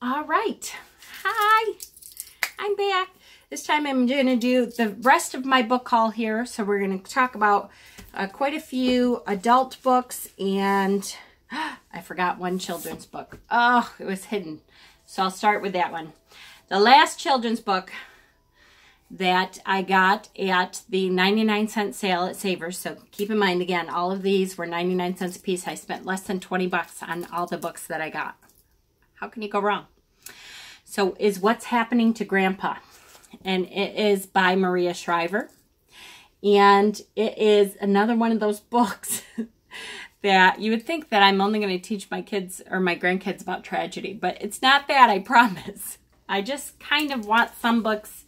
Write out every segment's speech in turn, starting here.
All right. Hi. I'm back. This time I'm going to do the rest of my book haul here. So we're going to talk about quite a few adult books, and I forgot one children's book. Oh, it was hidden. So I'll start with that one. The last children's book that I got at the 99-cent sale at Savers. So keep in mind, again, all of these were 99 cents a piece. I spent less than 20 bucks on all the books that I got. How can you go wrong? So is What's Happening to Grandpa. And it is by Maria Shriver. And it is another one of those books that you would think that I'm only going to teach my kids or my grandkids about tragedy. But it's not that, I promise. I just kind of want some books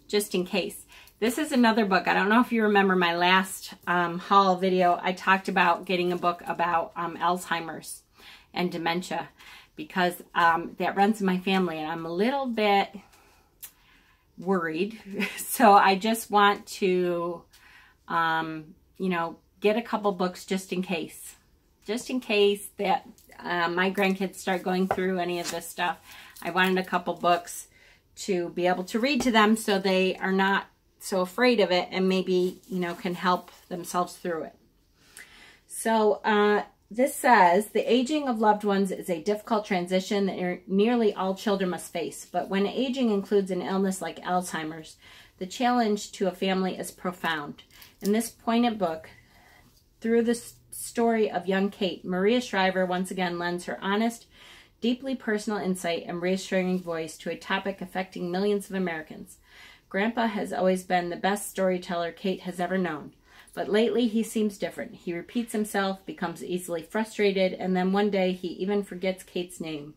just in case. This is another book. I don't know if you remember my last haul video. I talked about getting a book about Alzheimer's and dementia, because that runs in my family, and I'm a little bit worried. So I just want to, you know, get a couple books just in case that my grandkids start going through any of this stuff. I wanted a couple books to be able to read to them so they are not so afraid of it, and maybe, you know, can help themselves through it. So this says, the aging of loved ones is a difficult transition that nearly all children must face. But when aging includes an illness like Alzheimer's, the challenge to a family is profound. In this poignant book, through the story of young Kate, Maria Shriver once again lends her honest, deeply personal insight and reassuring voice to a topic affecting millions of Americans. Grandpa has always been the best storyteller Kate has ever known. But lately he seems different. He repeats himself, becomes easily frustrated, and then one day he even forgets Kate's name.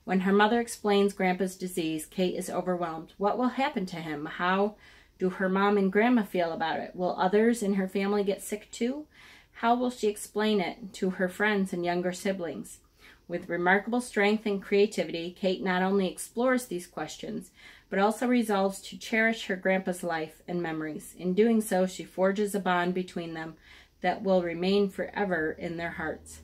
When her mother explains Grandpa's disease, Kate is overwhelmed. What will happen to him? How do her mom and grandma feel about it? Will others in her family get sick too? How will she explain it to her friends and younger siblings? With remarkable strength and creativity, Kate not only explores these questions, but also resolves to cherish her grandpa's life and memories. In doing so, she forges a bond between them that will remain forever in their hearts.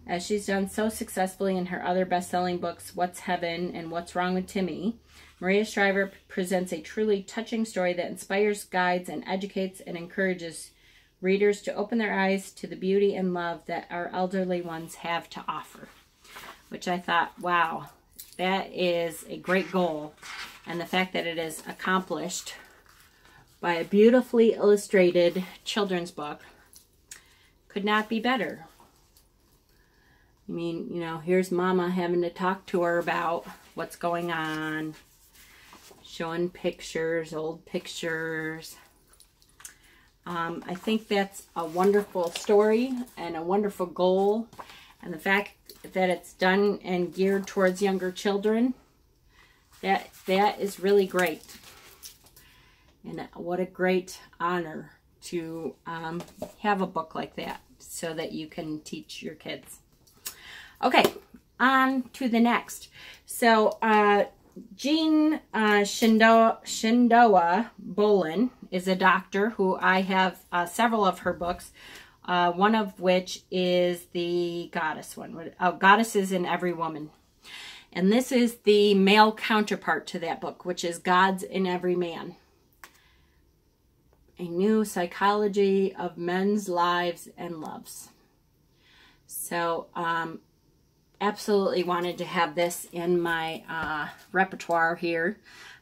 As she's done so successfully in her other best-selling books, What's Heaven and What's Wrong with Timmy, Maria Shriver presents a truly touching story that inspires, guides, and educates and encourages readers to open their eyes to the beauty and love that our elderly ones have to offer. Which I thought, wow, that is a great goal. And the fact that it is accomplished by a beautifully illustrated children's book could not be better. I mean, you know, here's Mama having to talk to her about what's going on, showing pictures, old pictures. I think that's a wonderful story and a wonderful goal. And the fact that it's done and geared towards younger children, that is really great. And what a great honor to have a book like that so that you can teach your kids. Okay, on to the next. So Jean Shendoa Bolin is a doctor who I have several of her books. One of which is the Goddess one. Goddesses in Every Woman. And this is the male counterpart to that book, which is Gods in Every Man. A new psychology of men's lives and loves. So, absolutely wanted to have this in my repertoire here.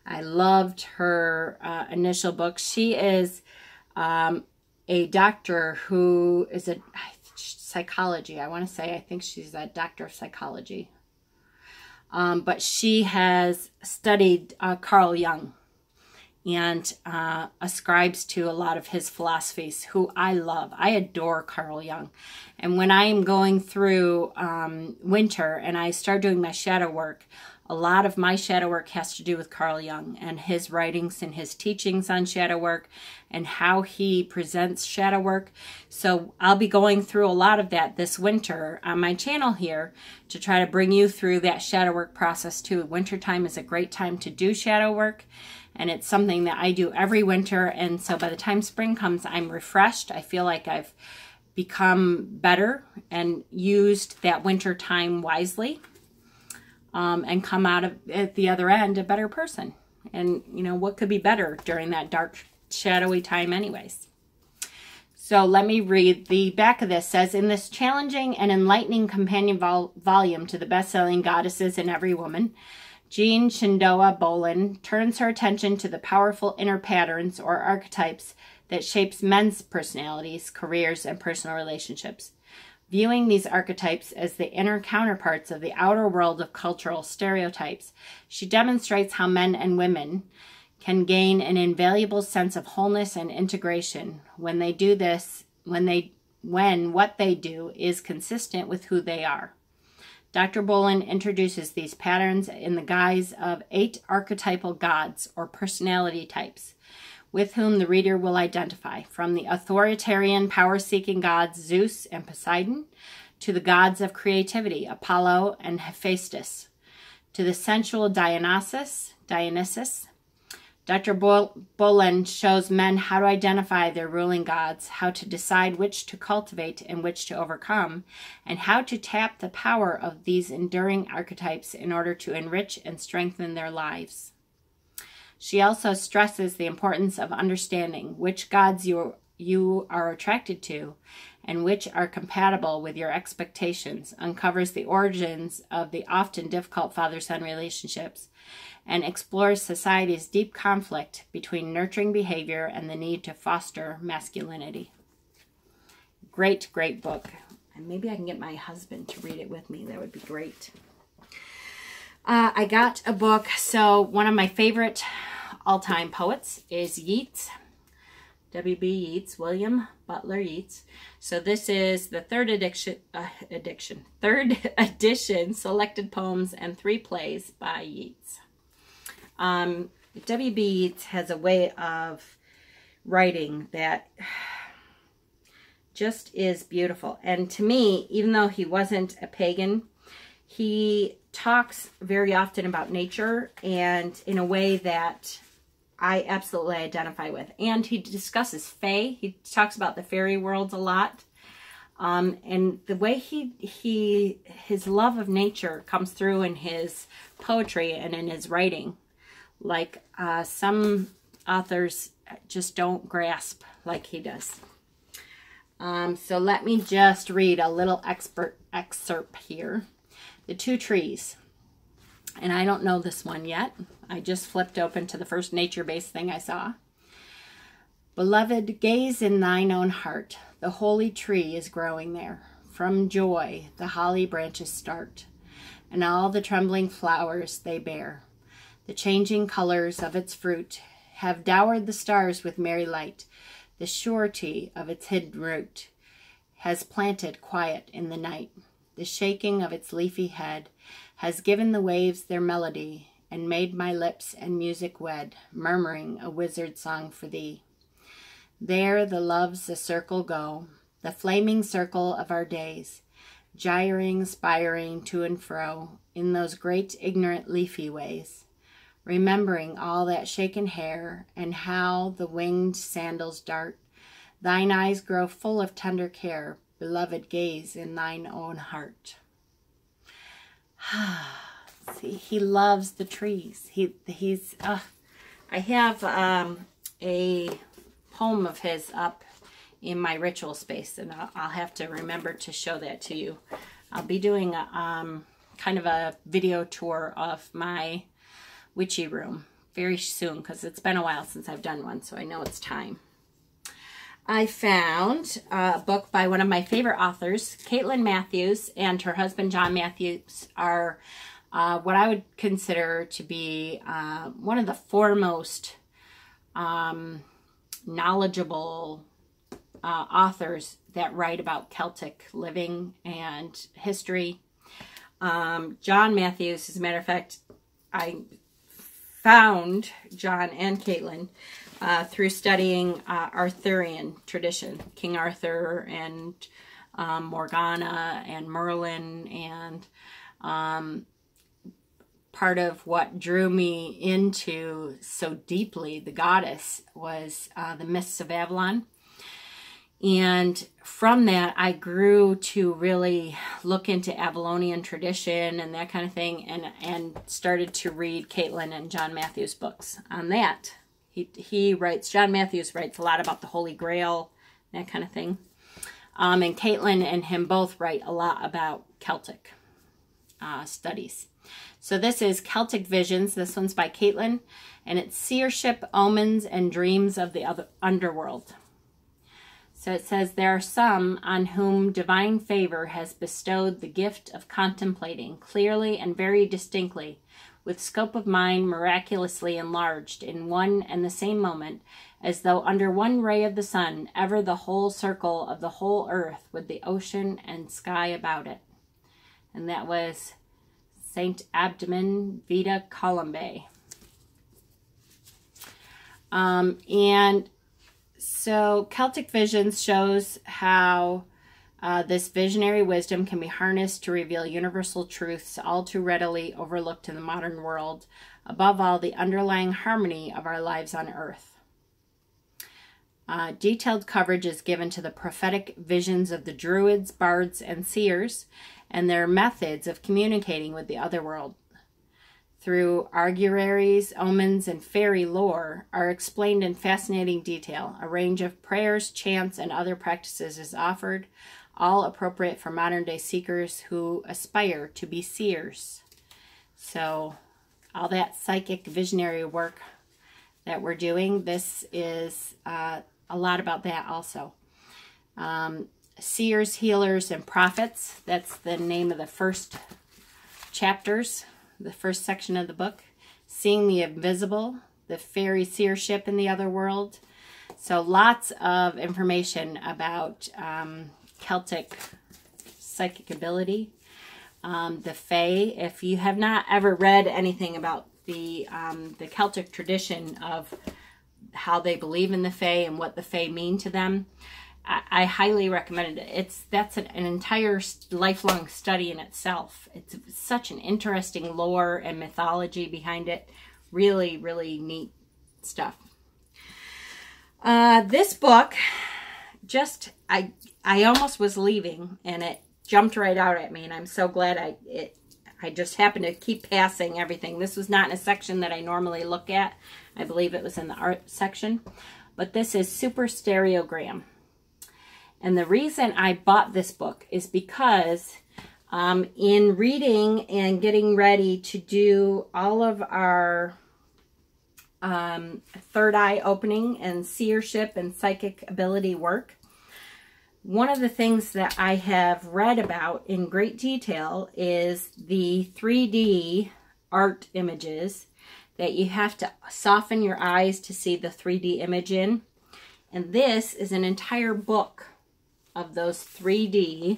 I loved her initial book. She is a doctor who is a psychology. I want to say, I think she's a doctor of psychology. But she has studied Carl Jung and ascribes to a lot of his philosophies, who I love. I adore Carl Jung. And when I am going through winter and I start doing my shadow work, a lot of my shadow work has to do with Carl Jung and his writings and his teachings on shadow work and how he presents shadow work. So I'll be going through a lot of that this winter on my channel here to try to bring you through that shadow work process too. Wintertime is a great time to do shadow work, and it's something that I do every winter. And so by the time spring comes, I'm refreshed. I feel like I've become better and used that winter time wisely. and come out of at the other end a better person. And, you know, what could be better during that dark, shadowy time anyways? So let me read. The back of this says, in this challenging and enlightening companion volume to the best-selling Goddesses in Every Woman, Jean Shenandoah Bolen turns her attention to the powerful inner patterns or archetypes that shapes men's personalities, careers, and personal relationships. Viewing these archetypes as the inner counterparts of the outer world of cultural stereotypes, she demonstrates how men and women can gain an invaluable sense of wholeness and integration when they do this, when what they do is consistent with who they are. Dr. Bolen introduces these patterns in the guise of 8 archetypal gods or personality types, with whom the reader will identify, from the authoritarian, power-seeking gods Zeus and Poseidon, to the gods of creativity, Apollo and Hephaestus, to the sensual Dionysus. Dr. Bolen shows men how to identify their ruling gods, how to decide which to cultivate and which to overcome, and how to tap the power of these enduring archetypes in order to enrich and strengthen their lives. She also stresses the importance of understanding which gods you are attracted to and which are compatible with your expectations, uncovers the origins of the often difficult father-son relationships, and explores society's deep conflict between nurturing behavior and the need to foster masculinity. Great, great book. And maybe I can get my husband to read it with me. That would be great. I got a book. So one of my favorite all-time poets is Yeats. W.B. Yeats, William Butler Yeats. So this is the third edition, Selected Poems and 3 Plays by Yeats. W.B. Yeats has a way of writing that just is beautiful. And to me, even though he wasn't a pagan, he talks very often about nature and in a way that I absolutely identify with. And he discusses fae. He talks about the fairy world a lot. And the way his love of nature comes through in his poetry and in his writing, like some authors just don't grasp like he does. So let me just read a little excerpt here. The Two Trees. And I don't know this one yet. I just flipped open to the first nature-based thing I saw. Beloved, gaze in thine own heart. The holy tree is growing there. From joy the holly branches start, and all the trembling flowers they bear. The changing colors of its fruit have dowered the stars with merry light. The surety of its hidden root has planted quiet in the night. The shaking of its leafy head has given the waves their melody, and made my lips and music wed, murmuring a wizard song for thee. There the loves a circle go, the flaming circle of our days, gyring, spiring to and fro, in those great ignorant leafy ways, remembering all that shaken hair, and how the winged sandals dart. Thine eyes grow full of tender care, beloved, gaze in thine own heart. See, he loves the trees. I have a poem of his up in my ritual space, and I'll have to remember to show that to you. I'll be doing kind of a video tour of my witchy room very soon, because it's been a while since I've done one, so I know it's time. I found a book by one of my favorite authors. Caitlin Matthews and her husband John Matthews are what I would consider to be one of the foremost knowledgeable authors that write about Celtic living and history. John Matthews, as a matter of fact, I found John and Caitlin through studying Arthurian tradition, King Arthur and Morgana and Merlin, and part of what drew me into so deeply the goddess was the myths of Avalon. And from that, I grew to really look into Avalonian tradition and that kind of thing, and started to read Caitlin and John Matthews' books on that. John Matthews writes a lot about the Holy Grail, that kind of thing. And Caitlin and him both write a lot about Celtic studies. So this is Celtic Visions. This one's by Caitlin, and it's Seership, Omens, and Dreams of the Underworld. So it says, there are some on whom divine favor has bestowed the gift of contemplating clearly and very distinctly, with scope of mind miraculously enlarged in one and the same moment, as though under one ray of the sun, ever the whole circle of the whole earth, with the ocean and sky about it. And that was Saint Abdomen Vita Columbae. And so Celtic Visions shows how this visionary wisdom can be harnessed to reveal universal truths all too readily overlooked in the modern world, above all the underlying harmony of our lives on earth. Detailed coverage is given to the prophetic visions of the Druids, bards, and seers, and their methods of communicating with the other world. Through arguraries, omens, and fairy lore are explained in fascinating detail. A range of prayers, chants, and other practices is offered, all appropriate for modern-day seekers who aspire to be seers. So all that psychic visionary work that we're doing, this is a lot about that also. Seers, healers, and prophets. That's the name of the first chapters, the first section of the book. Seeing the invisible, the fairy seership in the other world. So lots of information about Celtic psychic ability. The Fae. If you have not ever read anything about the Celtic tradition of how they believe in the Fae and what the Fae mean to them, I highly recommend it. That's an entire lifelong study in itself. It's such an interesting lore and mythology behind it. Really, really neat stuff. This book, I almost was leaving and it jumped right out at me, and I'm so glad I just happened to keep passing everything. This was not in a section that I normally look at. I believe it was in the art section. But this is Super Stereogram. And the reason I bought this book is because in reading and getting ready to do all of our third eye opening and seership and psychic ability work, one of the things that I have read about in great detail is the 3D art images that you have to soften your eyes to see the 3D image in. And this is an entire book of those 3D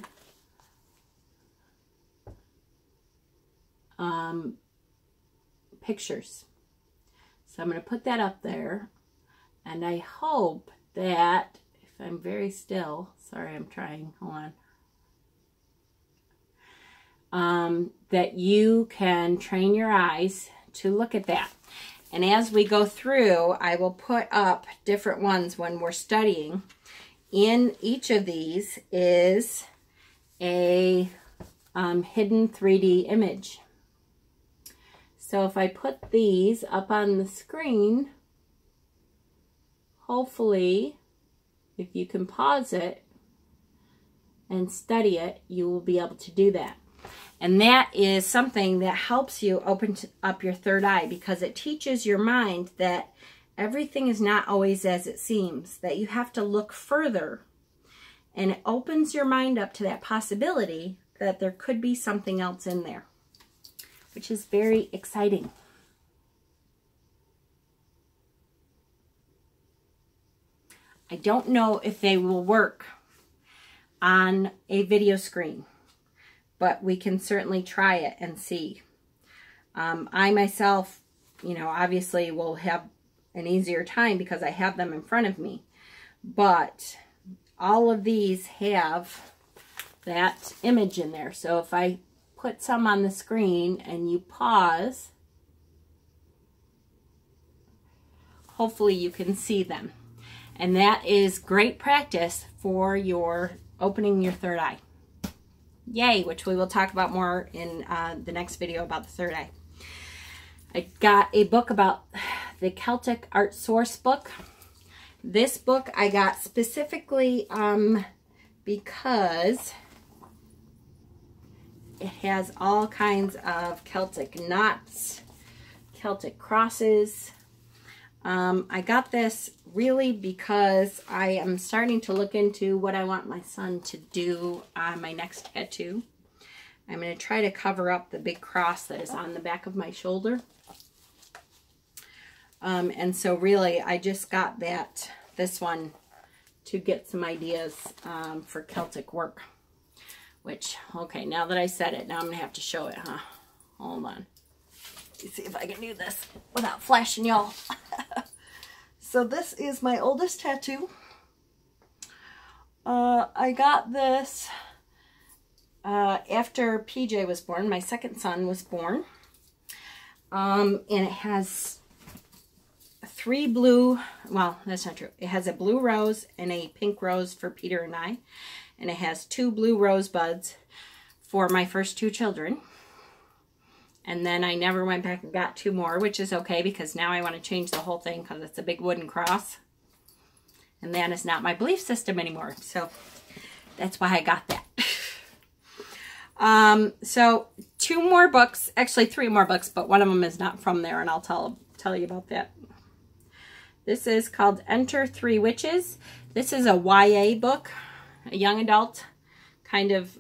pictures. So I'm going to put that up there, and I hope that, if I'm very still, sorry, I'm trying, hold on, that you can train your eyes to look at that. And as we go through, I will put up different ones when we're studying. In each of these is a hidden 3D image. So if I put these up on the screen, hopefully, if you can pause it and study it, you will be able to do that. And that is something that helps you open up your third eye, because it teaches your mind that everything is not always as it seems, that you have to look further. And it opens your mind up to that possibility that there could be something else in there, which is very exciting. I don't know if they will work on a video screen, but we can certainly try it and see. I myself, obviously will have an easier time because I have them in front of me. But all of these have that image in there. So if I put some on the screen and you pause, hopefully you can see them. And that is great practice for your opening your third eye. Yay, which we will talk about more in the next video about the third eye. I got a book about the Celtic Art Source book. This book I got specifically because it has all kinds of Celtic knots, Celtic crosses. I got this really because I am starting to look into what I want my son to do on my next tattoo. I'm going to try to cover up the big cross that is on the back of my shoulder. And so really I just got this one to get some ideas for Celtic work. Which, okay, now that I said it, now I'm going to have to show it, huh? Hold on. Let me see if I can do this without flashing y'all. So this is my oldest tattoo. I got this after PJ was born. My second son was born. And it has 3 blue, well, that's not true. It has a blue rose and a pink rose for Peter and I. And it has 2 blue rosebuds for my first 2 children. And then I never went back and got 2 more, which is okay because now I want to change the whole thing because it's a big wooden cross. And that is not my belief system anymore. So that's why I got that. So 2 more books, actually 3 more books, but one of them is not from there, and I'll tell you about that. This is called Enter 3 Witches. This is a YA book, a young adult kind of,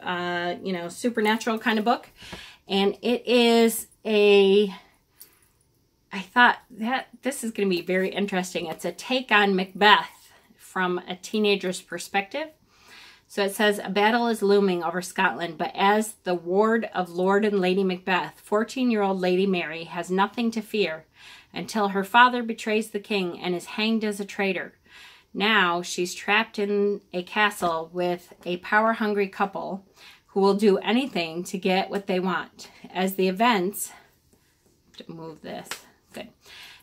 you know, supernatural kind of book. And it is I thought that this is going to be very interesting. It's a take on Macbeth from a teenager's perspective. So it says, a battle is looming over Scotland, but as the ward of Lord and Lady Macbeth, 14-year-old Lady Mary has nothing to fear until her father betrays the king and is hanged as a traitor. Now she's trapped in a castle with a power-hungry couple who will do anything to get what they want. As the events, move this, good.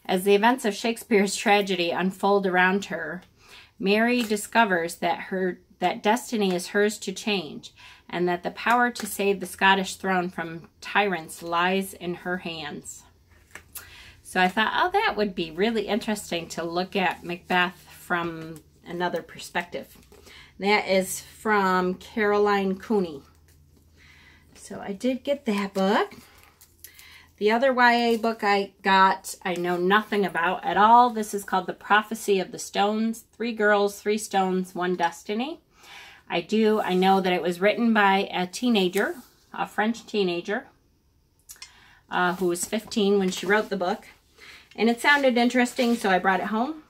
As the events of Shakespeare's tragedy unfold around her, Mary discovers that destiny is hers to change, and that the power to save the Scottish throne from tyrants lies in her hands. So I thought, oh, that would be really interesting to look at Macbeth from another perspective. That is from Caroline Cooney. So I did get that book. The other YA book I got, I know nothing about at all. This is called The Prophecy of the Stones. 3 Girls, 3 Stones, 1 Destiny. I know that it was written by a teenager, a French teenager, who was 15 when she wrote the book. And it sounded interesting, so I brought it home.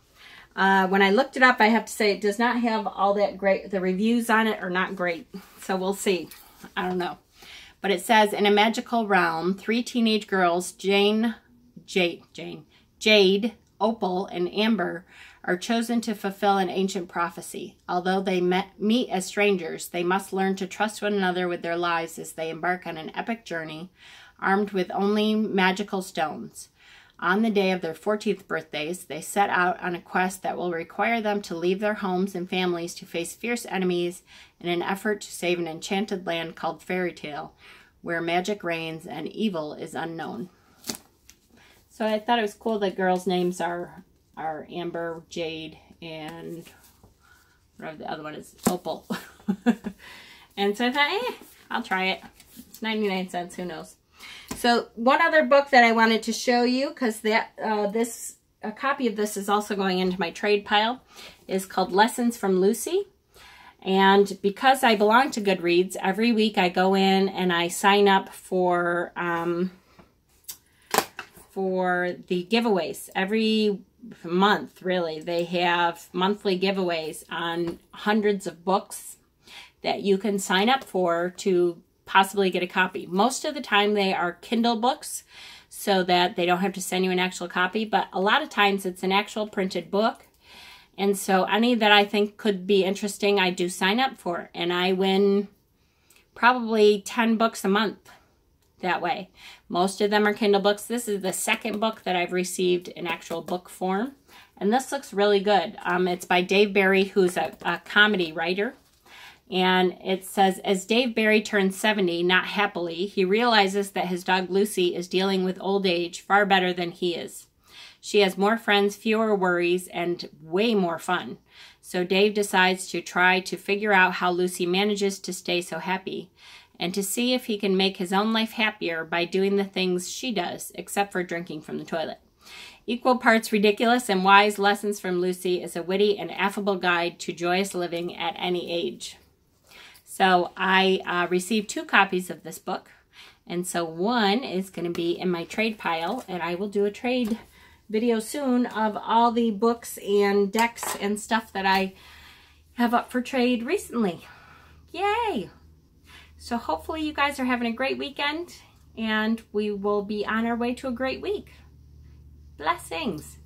When I looked it up, I have to say it does not have all that great. The reviews on it are not great. So we'll see. I don't know. But it says, in a magical realm, 3 teenage girls, Jade, Opal, and Amber, are chosen to fulfill an ancient prophecy. Although they meet as strangers, they must learn to trust one another with their lives as they embark on an epic journey, armed with only magical stones. On the day of their 14th birthdays, they set out on a quest that will require them to leave their homes and families to face fierce enemies in an effort to save an enchanted land called Fairy Tale, where magic reigns and evil is unknown. So I thought it was cool that girls' names are Amber, Jade, and whatever the other one is, Opal. And so I thought, I'll try it. It's 99 cents, who knows. So one other book that I wanted to show you, because a copy of this is also going into my trade pile, is called Lessons from Lucy. And because I belong to Goodreads, every week I go in and I sign up for the giveaways. Every month, really, they have monthly giveaways on hundreds of books that you can sign up for to possibly get a copy. Most of the time they are Kindle books so that they don't have to send you an actual copy, but a lot of times it's an actual printed book. And so any that I think could be interesting, I do sign up for. And I win probably 10 books a month that way. Most of them are Kindle books. This is the second book that I've received in actual book form. And this looks really good. It's by Dave Barry, who's a comedy writer. And it says, as Dave Barry turns 70, not happily, he realizes that his dog Lucy is dealing with old age far better than he is. She has more friends, fewer worries, and way more fun. So Dave decides to try to figure out how Lucy manages to stay so happy, and to see if he can make his own life happier by doing the things she does, except for drinking from the toilet. Equal parts ridiculous and wise lessons from Lucy is a witty and affable guide to joyous living at any age. So I received 2 copies of this book, and so one is going to be in my trade pile, and I will do a trade video soon of all the books and decks and stuff that I have up for trade recently. Yay! So hopefully you guys are having a great weekend, and we will be on our way to a great week. Blessings!